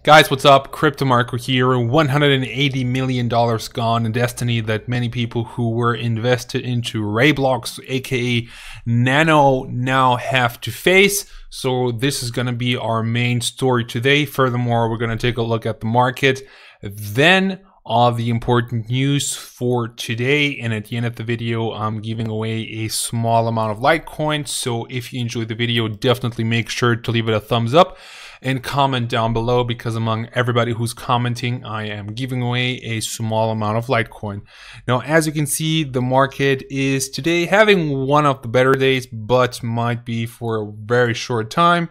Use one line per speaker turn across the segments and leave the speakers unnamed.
Guys, what's up? Crypto Marco here. $180 million gone in destiny that many people who were invested into Roblox, aka Nano, now have to face. So this is going to be our main story today. Furthermore, we're going to take a look at the market. Then all the important news for today, and at the end of the video I'm giving away a small amount of Litecoins. So if you enjoyed the video, definitely make sure to leave it a thumbs up and comment down below, because among everybody who's commenting, I am giving away a small amount of Litecoin. Now, as you can see, the market is today having one of the better days, but might be for a very short time.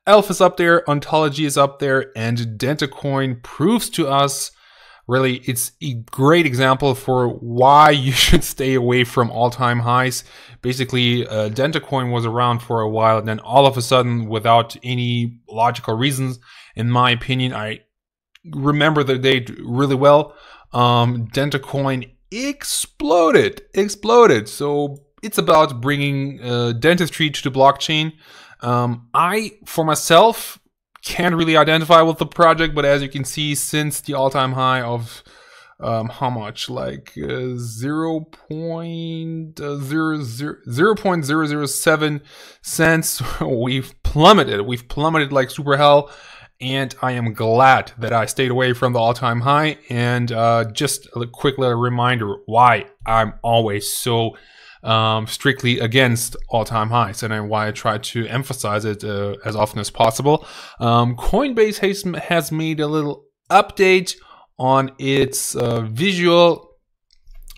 Elf is up there, Ontology is up there, and Litecoin proves to us, really, it's a great example for why you should stay away from all-time highs. Basically, Litecoin was around for a while, and then all of a sudden, without any logical reasons, in my opinion, I remember the date really well, Litecoin exploded. So it's about bringing dentistry to the blockchain. I, for myself, can't really identify with the project, but as you can see, since the all-time high of how much, like 0.007 cents, we've plummeted like super hell. And I am glad that I stayed away from the all-time high. And just a quick little reminder why I'm always so strictly against all-time highs, and why I try to emphasize it as often as possible. Coinbase has made a little update on its visual,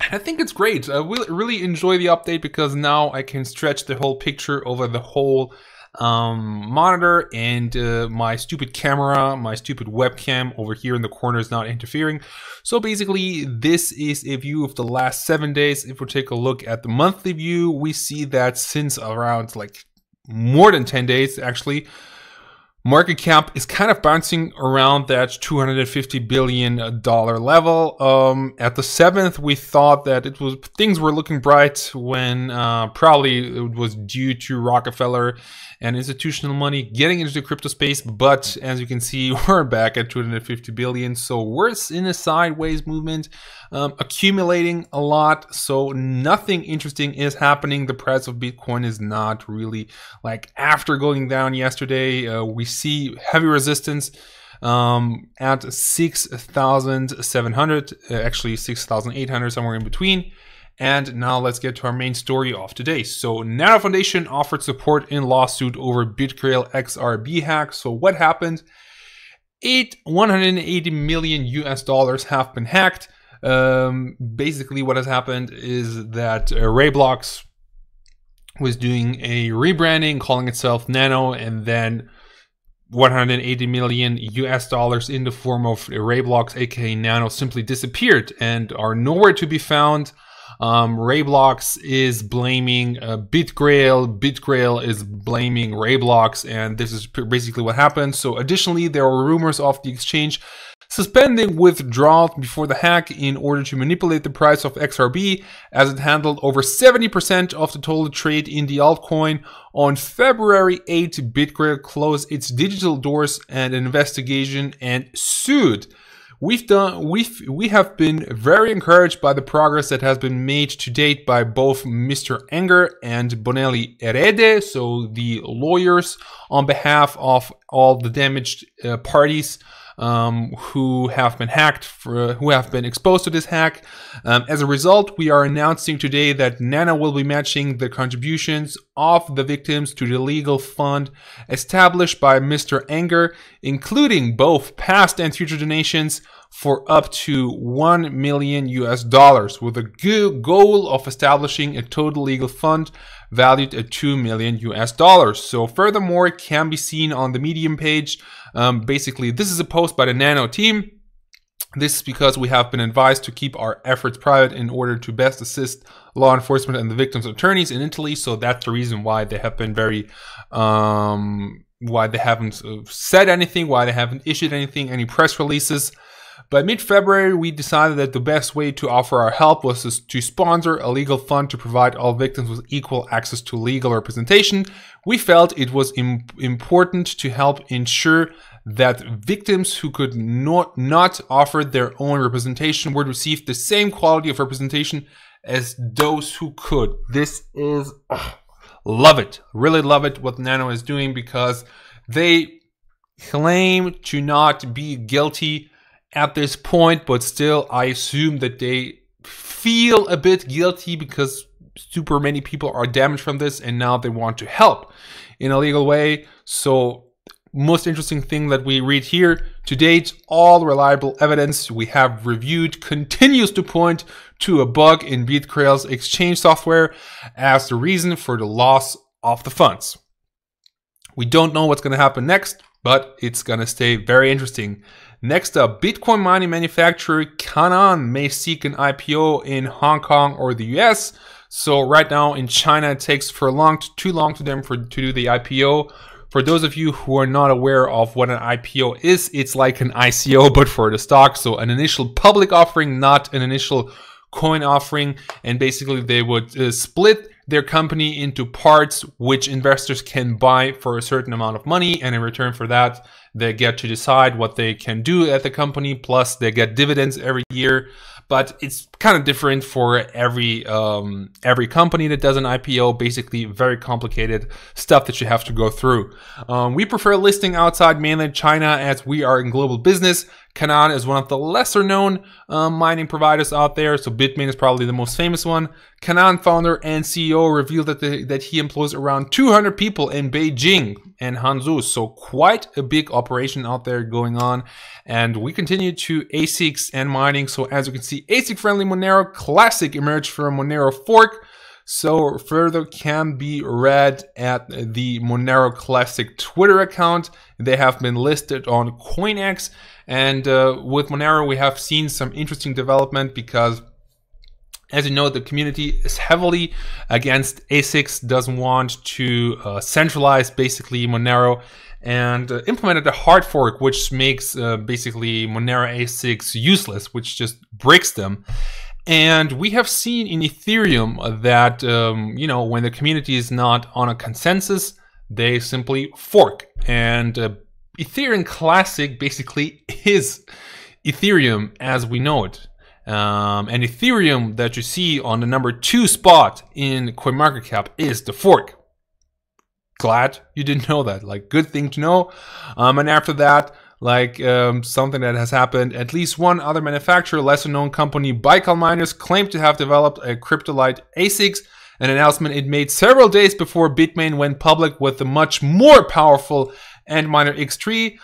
and I think it's great. I really enjoy the update because now I can stretch the whole picture over the whole monitor, and my stupid camera, my stupid webcam over here in the corner is not interfering. So basically, this is a view of the last 7 days. If we take a look at the monthly view, we see that since around like more than 10 days actually, market cap is kind of bouncing around that $250 billion level. At the 7th, we thought that things were looking bright when probably it was due to Rockefeller and institutional money getting into the crypto space. But as you can see, we're back at 250 billion. So we're in a sideways movement, accumulating a lot. So nothing interesting is happening. The price of Bitcoin is not really, like, after going down yesterday, we see heavy resistance at 6,700, actually 6,800, somewhere in between. And now let's get to our main story of today. So Nano Foundation offered support in lawsuit over BitGrail XRB hack. So what happened? 180 million US dollars have been hacked. Basically what has happened is that Roblox was doing a rebranding, calling itself Nano, and then 180 million US dollars in the form of Roblox, aka Nano, simply disappeared and are nowhere to be found. Roblox is blaming BitGrail. BitGrail is blaming Roblox, and this is basically what happened. So additionally, there were rumors of the exchange suspending withdrawals before the hack in order to manipulate the price of XRB, as it handled over 70% of the total trade in the altcoin. On February 8, BitGrail closed its digital doors and an investigation and sued. We have been very encouraged by the progress that has been made to date by both Mr. Enger and Bonelli Erede, so the lawyers on behalf of all the damaged parties who have been hacked, who have been exposed to this hack. As a result, we are announcing today that Nano will be matching the contributions of the victims to the legal fund established by Mr. Enger, including both past and future donations, for up to 1 million US dollars, with a goal of establishing a total legal fund valued at 2 million US dollars. So furthermore, it can be seen on the Medium page. Basically, this is a post by the Nano team. This is because we have been advised to keep our efforts private in order to best assist law enforcement and the victims' attorneys in Italy. So that's the reason why they have been very, why they haven't said anything, why they haven't issued anything, any press releases. By mid-February, we decided that the best way to offer our help was to sponsor a legal fund to provide all victims with equal access to legal representation. We felt it was important to help ensure that victims who could not offer their own representation would receive the same quality of representation as those who could. This is, love it, really love it what Nano is doing, because they claim to not be guilty at this point, but still I assume that they feel a bit guilty because super many people are damaged from this and now they want to help in a legal way. So most interesting thing that we read here: to date, all reliable evidence we have reviewed continues to point to a bug in BitGrail's exchange software as the reason for the loss of the funds. We don't know what's going to happen next, but it's going to stay very interesting. Next up, Bitcoin mining manufacturer Canaan may seek an IPO in Hong Kong or the US. So right now in China, it takes too long to them to do the IPO. For those of you who are not aware of what an IPO is, it's like an ICO, but for the stock. So an initial public offering, not an initial coin offering. And basically they would split their company into parts which investors can buy for a certain amount of money. And in return for that, they get to decide what they can do at the company. Plus they get dividends every year. But it's kind of different for every company that does an IPO. Basically, very complicated stuff that you have to go through. We prefer listing outside mainland China as we are in global business. Canaan is one of the lesser known mining providers out there. So Bitmain is probably the most famous one. Canaan founder and CEO revealed that he employs around 200 people in Beijing and Hangzhou. So quite a big operation out there going on. And we continue to ASICs and mining. So as you can see, ASIC-friendly Monero Classic emerged from Monero fork. So further can be read at the Monero Classic Twitter account. They have been listed on CoinEx. And with Monero, we have seen some interesting development because, as you know, the community is heavily against ASICs, doesn't want to centralize basically Monero, and implemented a hard fork which makes basically Monero ASICs useless, which just breaks them. And we have seen in Ethereum that, you know, when the community is not on a consensus, they simply fork. And Ethereum Classic basically is Ethereum as we know it. And Ethereum that you see on the number 2 spot in CoinMarketCap is the fork. Glad you didn't know that. Like, good thing to know. And after that, like something that has happened, at least one other manufacturer, lesser known company, Baikal Miners, claimed to have developed a cryptolite ASICs, an announcement it made several days before Bitmain went public with the much more powerful Antminer X3.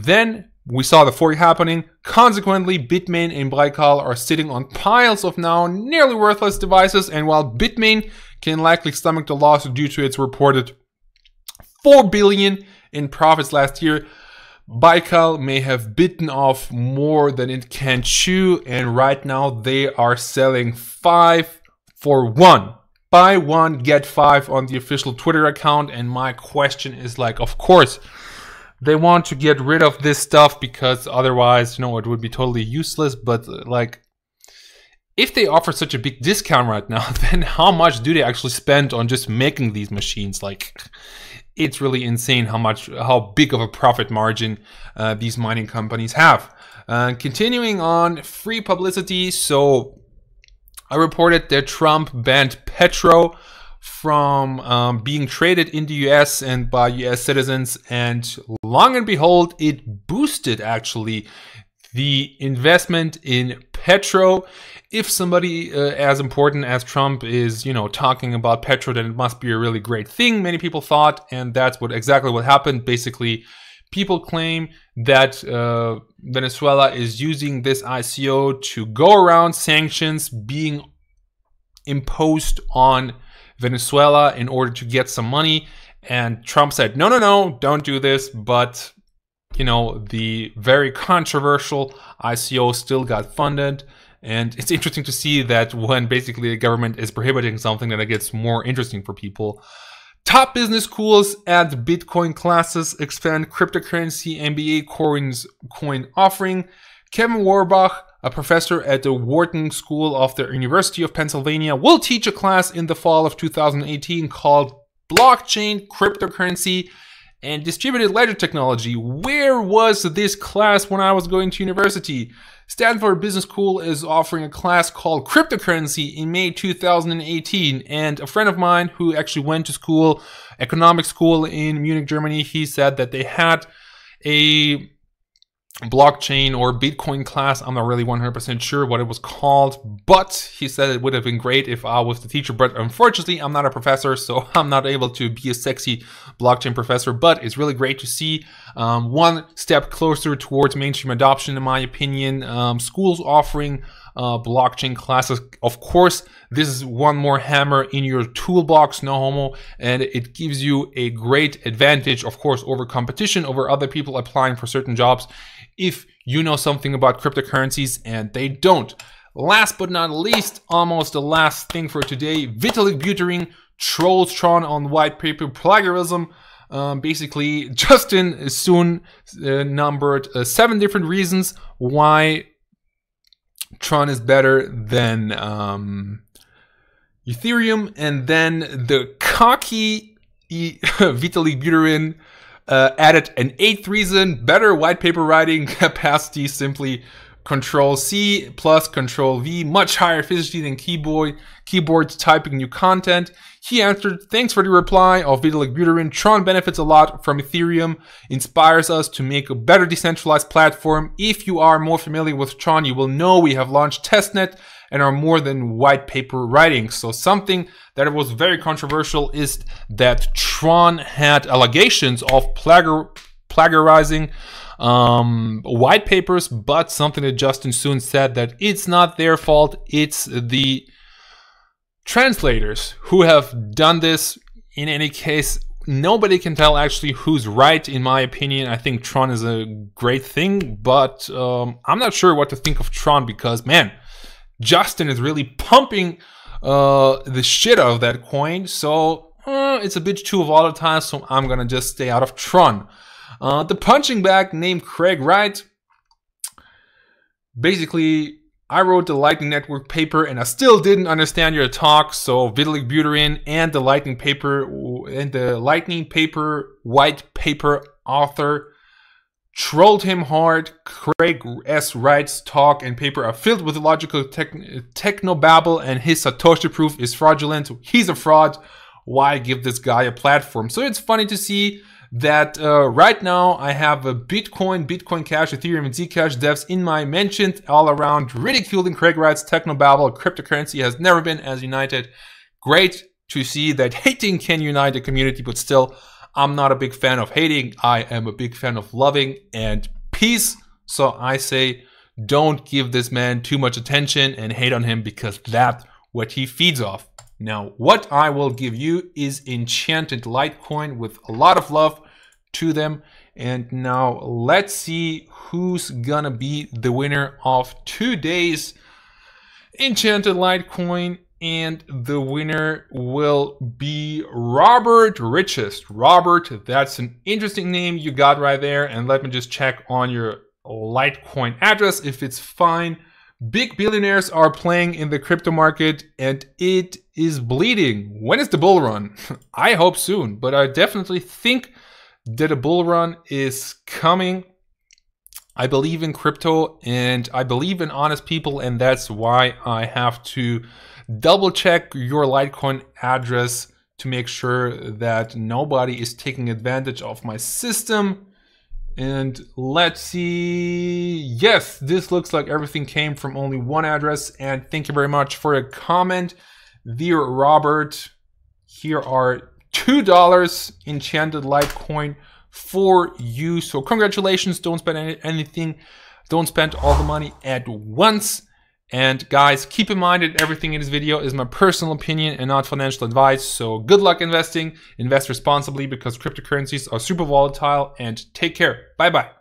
Then we saw the fork happening. Consequently, Bitmain and Baikal are sitting on piles of now nearly worthless devices, and while Bitmain can likely stomach the loss due to its reported $4 billion in profits last year, Baikal may have bitten off more than it can chew, and right now they are selling 5 for 1. Buy 1, get 5 on the official Twitter account. And my question is, like, of course, they want to get rid of this stuff because otherwise, you know, it would be totally useless. But like, if they offer such a big discount right now, then how much do they actually spend on just making these machines? Like, it's really insane how big of a profit margin these mining companies have. Continuing on, free publicity. So I reported that Trump banned Petro from being traded in the US and by US citizens, and long and behold, it boosted actually the investment in Petro. If somebody as important as Trump is, you know, talking about Petro, then it must be a really great thing, many people thought, and that's exactly what happened. Basically, people claim that Venezuela is using this ICO to go around sanctions being imposed on Venezuela in order to get some money. And Trump said, no, no, no, don't do this. But, you know, the very controversial ICO still got funded. And it's interesting to see that when basically the government is prohibiting something, that it gets more interesting for people. Top business schools add Bitcoin classes, expand cryptocurrency MBA coin offering. Kevin Warbach, a professor at the Wharton School of the University of Pennsylvania, will teach a class in the fall of 2018 called Blockchain, Cryptocurrency, and distributed ledger technology. Where was this class when I was going to university? Stanford Business School is offering a class called cryptocurrency in May 2018. And a friend of mine who actually went to school, economic school in Munich, Germany, he said that they had a blockchain or Bitcoin class. I'm not really 100% sure what it was called, but he said it would have been great if I was the teacher. But unfortunately, I'm not a professor, so I'm not able to be a sexy blockchain professor. But it's really great to see one step closer towards mainstream adoption, in my opinion. Schools offering blockchain classes. Of course, this is one more hammer in your toolbox, no homo, and it gives you a great advantage, of course, over competition, over other people applying for certain jobs, if you know something about cryptocurrencies and they don't. Last but not least, almost the last thing for today, Vitalik Buterin trolls Tron on white paper plagiarism. Basically, Justin soon numbered 7 different reasons why Tron is better than Ethereum, and then the cocky Vitalik Buterin added an 8th reason: better white paper writing capacity, simply Control-C plus Control-V, much higher efficiency than keyboards typing new content. He answered, thanks for the reply of Vitalik Buterin. Tron benefits a lot from Ethereum, inspires us to make a better decentralized platform. If you are more familiar with Tron, you will know we have launched testnet and are more than white paper writing. So something that was very controversial is that Tron had allegations of plagiarizing white papers, but something that Justin soon said that it's not their fault, it's the translators who have done this. In any case, nobody can tell actually who's right, in my opinion. I think Tron is a great thing, but I'm not sure what to think of Tron, because man, Justin is really pumping the shit out of that coin, so it's a bit too volatile, so I'm gonna just stay out of Tron. The punching bag named Craig Wright. Basically, I wrote the Lightning Network paper and I still didn't understand your talk. So Vitalik Buterin and the Lightning paper white paper author trolled him hard. Craig S. Wright's talk and paper are filled with illogical technobabble, and his Satoshi proof is fraudulent. He's a fraud. Why give this guy a platform? So it's funny to see that right now I have a Bitcoin Cash, Ethereum, and Zcash devs in my mentions all around ridiculing Craig Wright's technobabble. Cryptocurrency has never been as united. Great to see that hating can unite a community, but still, I'm not a big fan of hating. I am a big fan of loving and peace. So I say, don't give this man too much attention and hate on him, because that's what he feeds off. Now, what I will give you is enchanted Litecoin with a lot of love to them. And now let's see who's gonna be the winner of today's enchanted Litecoin. And the winner will be Robert Richest. Robert, that's an interesting name you got right there. And let me just check on your Litecoin address if it's fine. Big billionaires are playing in the crypto market and it is bleeding. When is the bull run? I hope soon, but I definitely think that a bull run is coming. I believe in crypto and I believe in honest people, and that's why I have to double check your Litecoin address to make sure that nobody is taking advantage of my system. And let's see. Yes, this looks like everything came from only one address. And thank you very much for a comment, dear Robert. Here are $2 enchanted Litecoin for you. So congratulations. Don't spend anything. Don't spend all the money at once. And guys, keep in mind that everything in this video is my personal opinion and not financial advice. So good luck investing. Invest responsibly, because cryptocurrencies are super volatile, and take care. Bye bye.